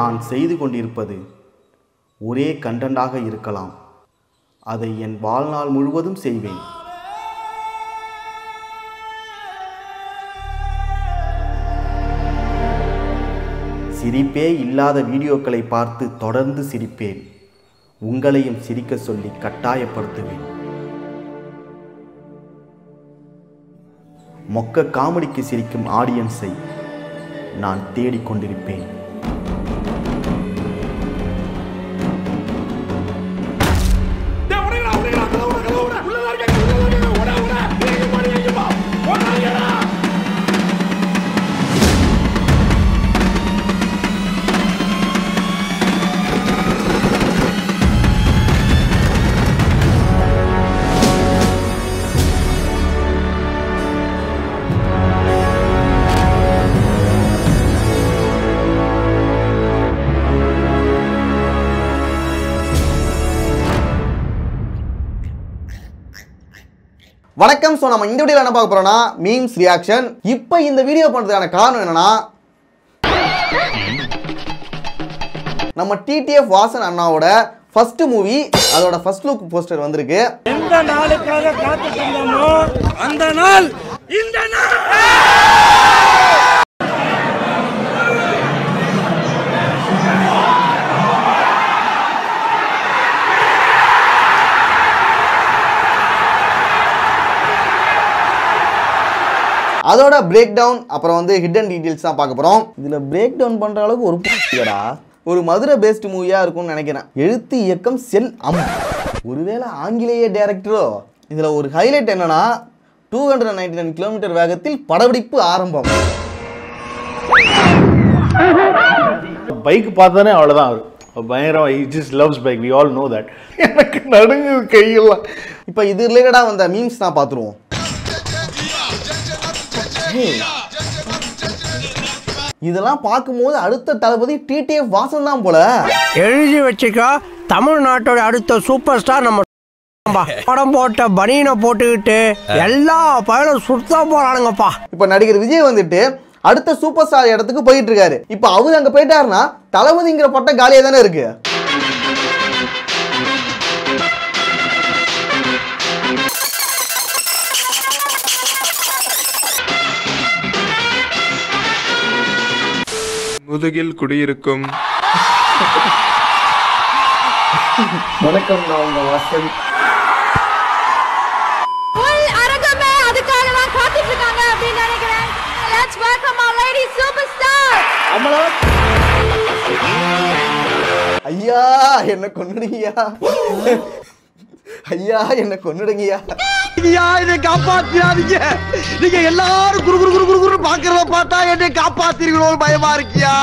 நான் செய்து கொண்டிருப்பது ஒரே கண்டென்ட்டாக இருக்கலாம். அதை என் வாழ்நாள் முழுவதும் செய்வேன். சிரிப்பே இல்லாத வீடியோக்களை பார்த்து தொடர்ந்து சிரிப்பேன். உங்களையும் சிரிக்க சொல்லி கட்டாயப்படுத்துவேன். மொக்க காமெடிக்கு சிரிக்கும் ஆடியன்ஸை நான் தேடிக்கொண்டிருப்பேன். வணக்கம். ஸோ நம்ம இந்த வீடியோவில் என்ன பார்க்க போறோம்னா மீம்ஸ் ரியாக்ஷன். இப்போ இந்த வீடியோ பண்ணுறதுக்கான காரணம் என்னன்னா, நம்ம டிடிஎஃப் வாசன் அண்ணாவோட ஃபர்ஸ்ட் மூவி, அதோட ஃபர்ஸ்ட் லுக் போஸ்டர் வந்திருக்கு. எந்த நாளுக்காக காத்துட்டு இருந்தோமோ அந்த நாள் இந்த நாள். அதோட பிரேக் டவுன், அப்புறம் வந்து ஹிடன் டீடைல்ஸ் தான் பார்க்க போகிறோம். இதில் பிரேக் டவுன் பண்ணுற அளவுக்கு ஒரு மதுரை பேஸ்ட் மூவியாக இருக்கும்னு நினைக்கிறேன். எழுத்து இயக்கம் செல் அம். ஒருவேளை ஆங்கிலேய டைரக்டரோ. இதில் ஒரு ஹைலைட் என்னன்னா, 299 கிலோமீட்டர் வேகத்தில் படப்பிடிப்பு ஆரம்பம். பைக் பார்த்தானே அவ்வளோதான். பயங்கரம். he just loves bike, we all know that. எனக்கு நடுங்குது கையெல்லாம். இப்போ இது ரிலேட்டடாக வந்த மீம்ஸ் தான் பார்த்துருவோம். இதெல்லாம் பார்க்கும்போது அடுத்த தளபதி டிடிஎஃப் வாசன் தான் போல. எழுதி வச்சுக்கோ, தமிழ்நாட்டோட அடுத்த சூப்பர் ஸ்டார் நம்ம படம் போட்ட பனியனை போட்டுக்கிட்டு எல்லா பயனும் சுத்தா போறானுங்கப்பா. இப்ப நடிகர் விஜய் வந்துட்டு அடுத்த சூப்பர் ஸ்டார் இடத்துக்கு போயிட்டு இருக்காரு. இப்ப அவரு அங்க போயிட்டாருன்னா தளபதிங்கிற பட்டம் காலியா தானே இருக்கு. முதுகில் குடியிருக்கும். வணக்கம், நான் உங்க வாசன். அரங்கமே அதுக்காக தான் காத்துட்டு இருக்காங்க அப்படின்னு நினைக்கிறேன். Let's welcome our lady superstar. Amala. ஐயா என்ன கொன்னுடுங்கயா. ஐயா என்ன கொன்னுடுங்கயா. என்னை காப்பாத்தியாதீங்க. நீங்க எல்லாரும் குரு குரு குரு குரு குரு பாக்குறத பார்த்தா என்னை காப்பாத்திருக்கீங்களோ பயமா இருக்கியா.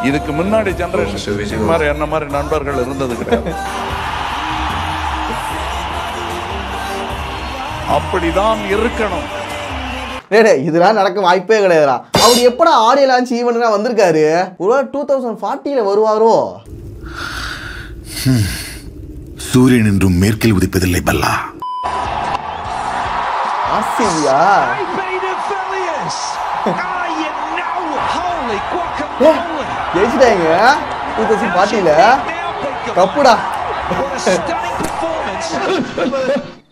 இதுக்கு முன்னாடி ஜெனரேஷன் மாதிரி என்ன மாதிரி நண்பர்கள் இருந்தது கிடையாது. அப்படிதான் இருக்கணும். இதெல்லாம் நடக்க வாய்ப்பே கிடையாதுடா. அவர் எப்படா ஆடியோ லான்ச் ஈவென்ட்னா வந்திருக்காரு. ஒருவேளை 2040 வருவாரோ. சூரியன் என்றும் மேற்கில் உதிப்பதில்லை பல்லா. ஆசியா ஜெயிச்சிட்டாங்க 2040 கப்புடா.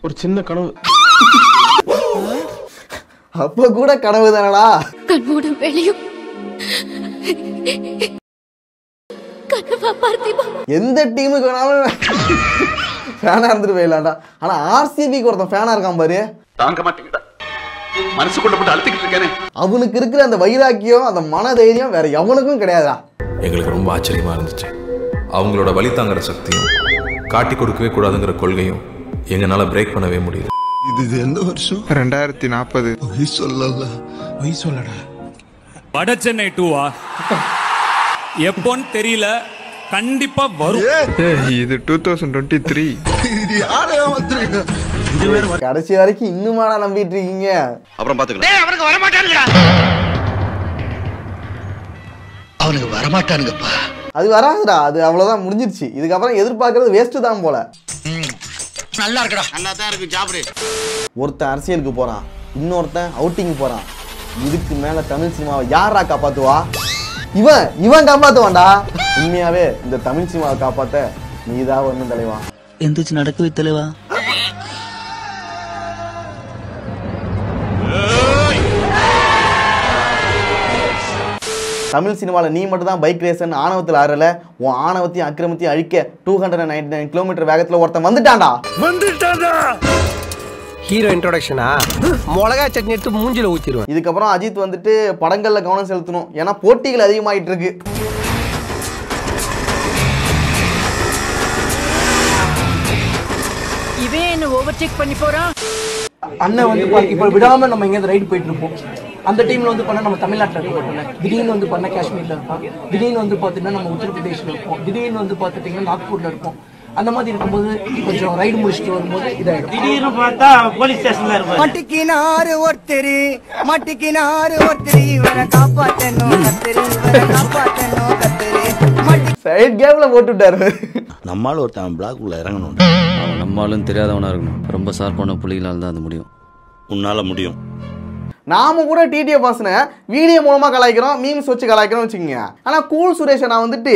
ஒரு சின்ன கனவு. அப்ப கூட கனவு தானடா. கண்மூடும் வெளியும் கனவா பார்த்திபா. எந்த டீமுக்கு வேணாலும் ஃபேனா இருந்துட்டு போயிடலாம்டா. ஆனா ஆர்சிபிக்கு ஒருத்தன் ஃபேனா இருக்கான் பாரு. தாங்க மாட்டேங்குதா, மனசுக்குள்ள போட்டு அழுத்திக்கிட்டு இருக்கேனே. அவனுக்கு இருக்கிற அந்த வைராக்கியம், அந்த மன தைரியம் வேற எவனுக்கும் கிடையாதா. எங்களுக்கு ரொம்ப ஆச்சரியமா இருந்துச்சு. அவங்களோட வலி தாங்குற சக்தியும் காட்டி கொடுக்கவே கூடாதுங்கிற கொள்கையும் எங்களால பிரேக் பண்ணவே முடியல. இது எந்த வருஷம்? 2040. சொல்லடா. வட சென்னை 2 எப்போன்னு தெரியல, கண்டிப்பா வரும். இது 2023. கடைசி வரைக்கும் இன்னுமாடா நம்பிட்டு இருக்கீங்க? அப்புறம் பாத்துக்கலாம். அவனுக்கு வரமாட்டானுங்க. அவனுக்கு வரமாட்டானுங்கப்பா. அது வராதுடா. அது அவ்வளவுதான், முடிஞ்சிருச்சு. இதுக்கப்புறம் எதிர்பார்க்கறது வேஸ்ட் தான் போல. நல்லா இருக்குடா, நல்லா தான் இருக்கு. சாப்பிடு. ஒருத்தன் அரசியலுக்கு போறான், இன்னொருத்தன் அவுட்டிங் போறான். இதுக்கு மேல தமிழ் சினிமாவை யாரா காப்பாத்துவா? இவன் காப்பாத்துவான்டா. உண்மையாவே இந்த தமிழ் சினிமாவை காப்பாத்த நீதான் வரணும் தலைவா. எந்திரிச்சு நடக்கவே தலைவா. தமிழ் சினிமாவில் நீ மட்டும் தான் பைக் ரேசன் ஆணவத்தில் ஆறல. உன் ஆணவத்தையும் அக்கிரமத்தையும் அழிக்க 299 கிலோமீட்டர் வேகத்தில் ஒருத்தன் வந்துட்டான்டா. ஹீரோ இன்ட்ரோடக்ஷனா மிளகா சட்னி எடுத்து மூஞ்சில ஊத்திடுவேன். இதுக்கப்புறம் அஜித் வந்துட்டு படங்கள்ல கவனம் செலுத்தணும். ஏன்னா போட்டிகள் அதிகமாயிட்டு இருக்கு. இவன் என்ன ஓவர்டேக் பண்ணி போறான். அண்ணன் வந்து இப்போ விடாம நம்ம எங்கேயாவது ரைடு போயிட்டு இருப்போம். அந்த டைம்ல வந்து பண்ணா நம்ம தமிழ்நாட்டில் இருப்போம். திடீர்னு வந்து பண்ணா காஷ்மீர்ல இருப்போம். திடீர்னு வந்து பாத்தீங்கன்னா நம்ம உத்தரப்பிரதேஷ்ல இருப்போம். திடீர்னு வந்து பாத்துட்டீங்கன்னா நாக்பூர்ல இருப்போம். அந்த மாதிரி இருக்கும்போது கொஞ்சம் ரைடு முடிச்சுட்டு வரும்போது இதாயிடும். திடீர்னு பார்த்தா போலீஸ் ஸ்டேஷன்ல இருப்போம். மட்டிக்கினாரு ஒருத்தரி இவரை காப்பாத்தணும் கத்திரி இவரை காப்பாத்தணும் கத்திரி சைட் கேப்ல போட்டு விட்டாரு. நம்மால ஒருத்தன் பிளாக் உள்ள இறங்கணும். நம்மளும் தெரியாதவனா இருக்கணும். ரொம்ப ஷார்ப்பான புள்ளிகளால் தான் அது முடியும். உன்னால முடியும். நாம கூட டிடிஎஃப் வாசனை வீடியோ மூலமா கலாய்க்கிறோம், மீம்ஸ் வச்சு கலாய்க்கிறோம் வச்சுக்கோங்க. ஆனா கூல் சுரேஷ் நான் வந்துட்டு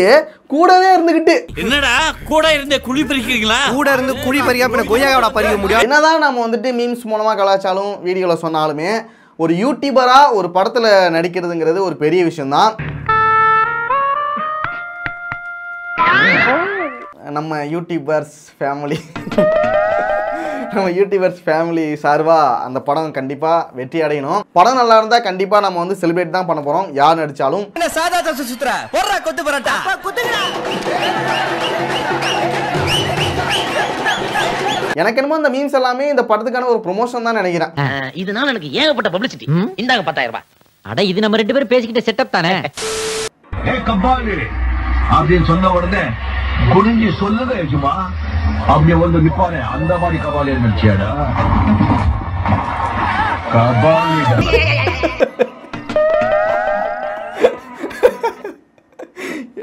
கூடவே இருந்துகிட்டு என்னடா கூட இருந்து குழி பறிக்கிறீங்களா? கூட இருந்து குழி பறிக்காம கொய்யாவோட பறிக்க முடியும். என்னதான் நம்ம வந்துட்டு மீம்ஸ் மூலமா கலாய்ச்சாலும் வீடியோல சொன்னாலுமே ஒரு யூடியூபரா ஒரு படத்துல நடிக்கிறதுங்கிறது ஒரு பெரிய விஷயம் தான். நம்ம யூடியூபர்ஸ் ஃபேமிலி சார்பா அந்த படம் கண்டிப்பா வெற்றி அடையணும். படம் நல்லா இருந்தா கண்டிப்பா நம்ம வந்து செலிப்ரேட் தான் பண்ண போறோம். யார் நடிச்சாலும். எனக்கு என்னமோ இந்த மீம்ஸ் எல்லாமே இந்த படத்துக்கான ஒரு ப்ரொமோஷன் தான் நினைக்கிறேன். இதனால எனக்கு ஏகப்பட்ட பப்ளிசிட்டி. இந்தாங்க 10,000 ரூபாய். அட இது நம்ம ரெண்டு பேரும் பேசிக்கிட்ட செட்டப் தானே. அப்படின்னு சொன்ன உடனே குனிஞ்சி சொல்லுதே சும்மா அப்படி வந்து நிப்பானே அந்த மாதிரி கபாலியர் நினைச்சியாடா.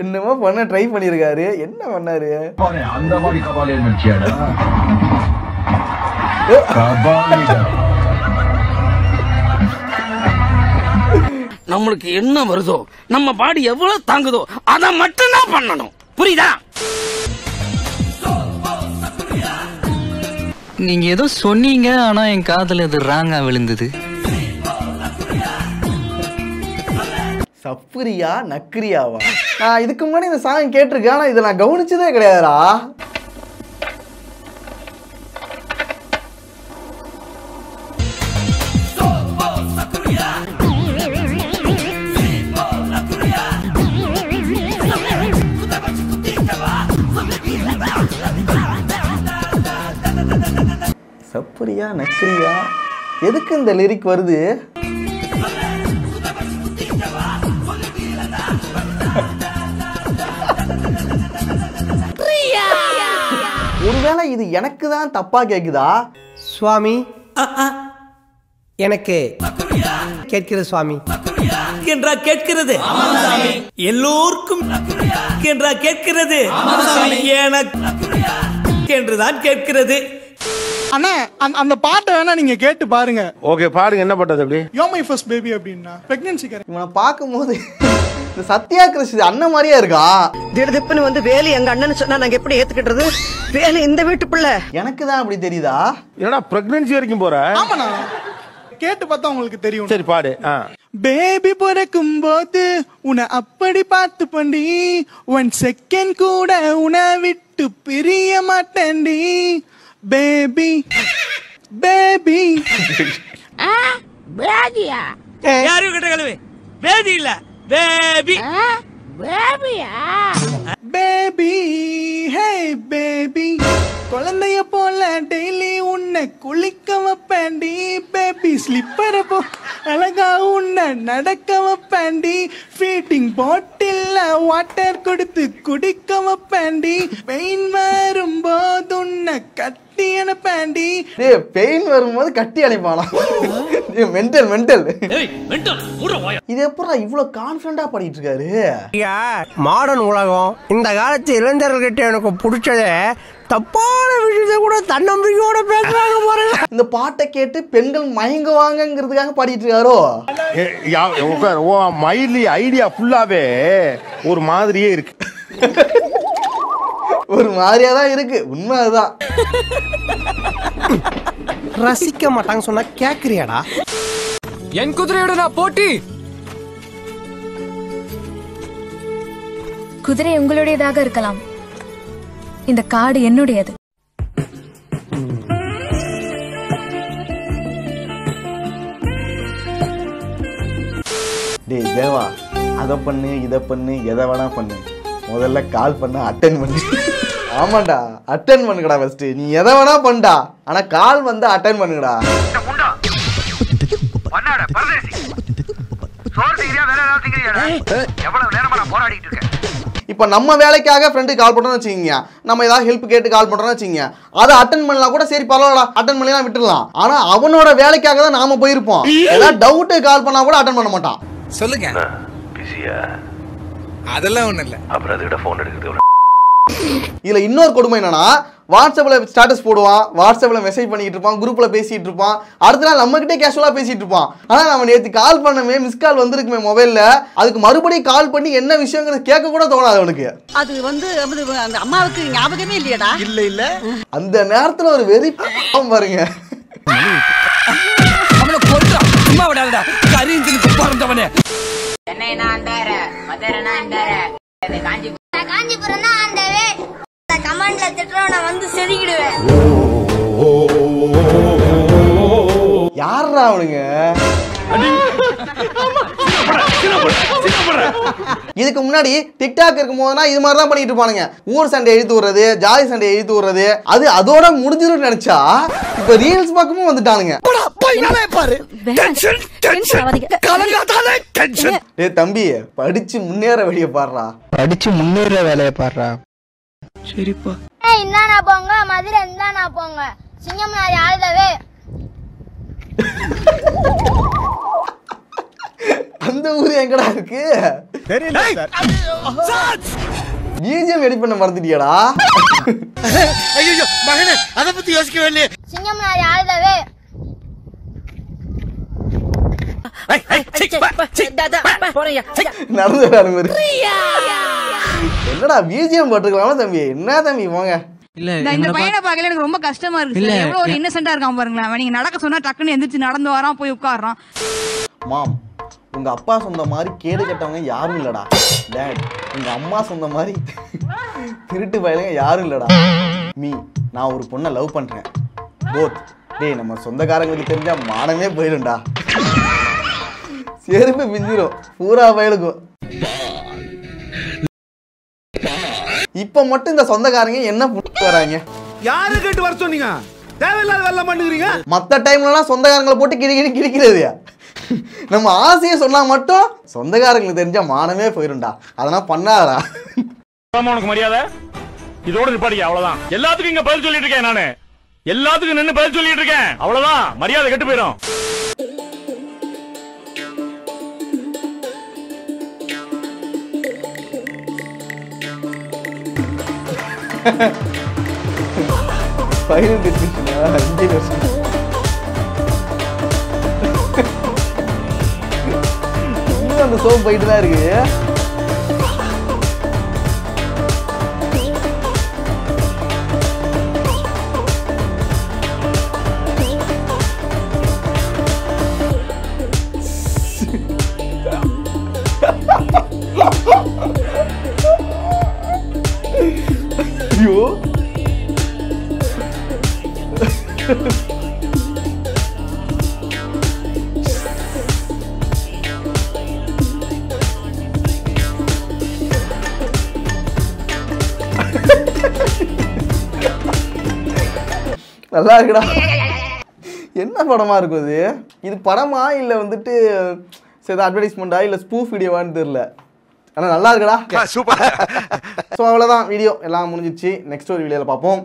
என்னமோ பண்ண ட்ரை பண்ணிருக்காரு. என்ன பண்ணாரு? அந்த மாதிரி கபாலியர் நினைச்சியாடா. நம்மளுக்கு என்ன வருதோ நம்ம பாடி எவ்வளவு தாங்குதோ அத மட்டும் தான் பண்ணணும். புரியுதா? நீங்க ஏதோ சொன்னீங்க, ஆனா என் காதுல இது ராங்கா விழுந்தது. சப்புரியா நக்கிரியாவா? நான் இதுக்கு முன்னாடி இந்த சாங் கேட்டிருக்கேன், ஆனா இதை நான் கவனிச்சதே கிடையாதுடா. சப்புரியா நக்கிரியா எதுக்கு இந்த லிரிக் வருது? ஒருவேளை இது எனக்கு தான் தப்பா கேக்குதா? சுவாமி எனக்கு கேட்கிறது சுவாமி என்றா கேட்கிறது எல்லோருக்கும் என்றா கேட்கிறது எனக்கு என்றுதான் கேட்கிறது. அண்ணா அந்த பாட்டை வேணா நீங்க கேட்டு பாருங்க. ஓகே பாருங்க. என்ன பண்றது? அப்படி யோ மை ஃபர்ஸ்ட் பேபி அப்படின்னா பிரெக்னன்சி கேரக்டர். இவனை பார்க்கும்போது இந்த சத்யா கிருஷ் அண்ணன் மாதிரியா இருக்கா. திடீர்னு வந்து வேலு எங்க அண்ணன் சொன்னா நாங்க எப்படி ஏத்துக்கிட்டது? வேலு இந்த வீட்டுக்குள்ள எனக்கு தான் அப்படி தெரியுதா? என்னடா பிரெக்னன்சி வரைக்கும் போற? ஆமாண்ணா கேட்டு பார்த்தா உங்களுக்கு தெரியும். சரி பாடு. பேபி பிறக்கும் போது உன்னை அப்படி பார்த்து பண்ணி 1 செகண்ட் கூட உன்னை விட்டு பிரிய மாட்டேன்டி பேபி பேபி. பேதியா? யாரும் கிட்ட கழுவு. பேதி இல்ல பேபி. பேபியா? Baby hey baby. குழந்தைய போல டெய்லி உன்னை குளிக்க வைப்பேன்டி பேபி. ஸ்லிப்பரை போ அழகா உன்னை நடக்க வைப்பேன்டி. ஃபீட்டிங் போட்டு பாட்டில்ல வாட்டர் கொடுத்து குடிக்க வைப்பேண்டி பெயின் வரும்போது உன்னை கட்டி அனுப்பேண்டி. டேய் பெயின் வரும்போது கட்டி அனுப்பானா? Mental mental. இது எப்படா இவ்வளோ கான்ஃபிடண்டா பாடிட்டு இருக்காரு? மாடர்ன் உலகம் இந்த காலத்து இளைஞர்கிட்ட எனக்கு பிடிச்சதே தப்பான விஷயத்தை கூட தன்னம்பிக்கையோட பேசுறாங்க பாருங்க. இந்த பாட்டை கேட்டு பெண்கள் மயங்குவாங்கங்கிறதுக்காக பாடிட்டு இருக்காரோ? மைலி ஐடியா ஃபுல்லாவே ஒரு மாதிரியே இருக்கு. ஒரு மாதிரியா தான் இருக்கு, உண்மை அதுதான். ரசிக்க மாட்டாங்க சொன்னா கேக்குறியாடா? என் குதிரையோட நான் போட்டி. குதிரை உங்களுடையதாக இருக்கலாம், இந்த காடு என்னுடையது. டேய் தேவா, அதை பண்ணு இதை பண்ணு எதை வேணா பண்ணு, முதல்ல கால் பண்ண அட்டென்ட் பண்ணு. ஆமாண்டா, அட்டென்ட் பண்ணுங்கடா ஃபர்ஸ்ட். நீ எதை வேணா பண்ணடா, ஆனா கால் வந்து அட்டென்ட் பண்ணுங்கடா. இப்போ நம்ம வேலைக்காக ஃப்ரெண்டுக்கு கால் பண்ணுறோம்னு வச்சுக்கிங்க, நம்ம ஏதாவது ஹெல்ப் கேட்டு கால் பண்ணுறோம்னு வச்சுக்கிங்க, அதை அட்டன் பண்ணலாம் கூட, சரி பரவாயில்ல அட்டன் பண்ணலாம் விட்டுடலாம். ஆனால் அவனோட வேலைக்காக தான் நாம போயிருப்போம். ஏதாவது டவுட்டு கால் பண்ணா கூட அட்டன் பண்ண மாட்டான். சொல்லுங்க. பிஸியா? அதெல்லாம் ஒன்றும் இல்லை. அப்புறம் அதுக்கிட்ட ஃபோன் எடுக்கிறது. இதில் இன்னொரு கொடுமை என்னன்னா, வாட்ஸ்அப்பில் ஸ்டேட்டஸ் போடுவான், வாட்ஸ்அப்பில் மெசேஜ் பண்ணிட்டு இருப்பான், குரூப்பில் பேசிட்டு இருப்பான், அடுத்த நாள் நம்மகிட்டே கேஷுவலாக பேசிட்டு இருப்பான். ஆனால் நம்ம நேற்று கால் பண்ணமே, மிஸ் கால் வந்திருக்குமே மொபைலில், அதுக்கு மறுபடியும் கால் பண்ணி என்ன விஷயங்கிறது கேட்க கூட தோணாது அவனுக்கு. அது வந்து அந்த அம்மாவுக்கு ஞாபகமே இல்லையடா. இல்லை இல்லை, அந்த நேரத்தில் ஒரு வெறி பாருங்க. காஞ்சிபுரம் தான் ஆண்டவே. கமெண்ட்ல திட்டுறோம், நான் வந்து செதுக்கிடுவேன். யாரா அவனுங்க? இதுக்கு முன்னாடி டிக்டாக் இருக்கும் போதுனா இது மாதிரி தான் பண்ணிட்டு இருப்பானுங்க. ஊர் சண்டை எழுத்து விடுறது, ஜாதி சண்டை எழுத்து விடுறது, அது அதோட முடிஞ்சிடும் நினைச்சா இப்ப ரீல்ஸ் பக்கமும் வந்துட்டானுங்க. ஏய் தம்பி, படிச்சு முன்னேற வேலைய பாடுறா. படிச்சு முன்னேற வேலைய பாடுறா. சரிப்பா. ஏய் இந்தானா போங்க, மதுரை இந்தானா போங்க, சிங்கம்னாரி ஆளுதவே. அந்த ஊரு எங்கடா இருக்கு? தெரியல சார். பிஜிஎம் எடிட் பண்ண மறந்துட்டியாடா? ஐயோ மகனே, அத பத்தி யோசிக்கவே இல்லையே. சிங்கம்னாரி ஆளுதவே. என்னடா பிஜிஎம் போட்டுக்கலாம் தம்பி? என்ன தம்பி போங்க. இந்த பையனை பார்க்கல எனக்கு ரொம்ப கஷ்டமா இருக்கு. எவ்வளவு ஒரு இன்னசென்ட்டா இருக்கான் பாருங்களேன். நீங்க நடக்க சொன்னா டக்குன்னு எந்திரிச்சு நடந்து வரான், போய் உட்கார்றான். மாம், உங்க அப்பா சொந்த மாதிரி கேடு கட்டவங்க யாரும் இல்லடா. டேட், உங்க அம்மா சொந்த மாதிரி திருட்டு பயலுங்க யாரும் இல்லடா. மீ, நான் ஒரு பொண்ணை லவ் பண்றேன். போத். டேய், நம்ம சொந்தக்காரங்களுக்கு தெரிஞ்சா மானமே போயிடும்டா. செருப்பு பிஞ்சிரும் பூரா பயலுக்கும். இப்ப மட்டும் இந்த சொந்தக்காரங்க என்ன வராங்க? யாரு கேட்டு வர சொன்னீங்க? தேவையில்லாத வெள்ள பண்ணுகிறீங்க. மத்த டைம்லலாம் சொந்தக்காரங்களை போட்டு கிழிக்கிறது. நம்ம ஆசையை சொன்னா மட்டும் சொந்தக்காரங்களுக்கு தெரிஞ்சா மானமே போயிரும்டா. அதெல்லாம் பண்ணாதடா. உனக்கு மரியாதை இதோட நிப்பாட்டிக்க, அவ்வளவுதான். எல்லாத்துக்கும் இங்க பதில் சொல்லிட்டு இருக்கேன். நானு எல்லாத்துக்கும் நின்னு பதில் சொல்லிட்டு இருக்கேன். அவ்வளவுதான், மரியாதை கெட்டு போயிடும். ஃபைனல் டெஸ்டினேஷனா 5 வருஷம். இன்னும் அந்த சோப் போயிட்டு தான் இருக்கு. ஐயோ, நல்லா இருக்குடா. என்ன படமா இருக்கும் இது? இது படமா இல்லை வந்துட்டு சரி அட்வர்டைஸ்மெண்ட்டா இல்லை ஸ்பூஃப் வீடியோவான்னு தெரியல. ஆனால் நல்லா இருக்குடா சூப்பர். ஸோ அவ்வளோதான் வீடியோ எல்லாம் முடிஞ்சிச்சு. நெக்ஸ்ட் ஒரு வீடியோவில் பார்ப்போம்.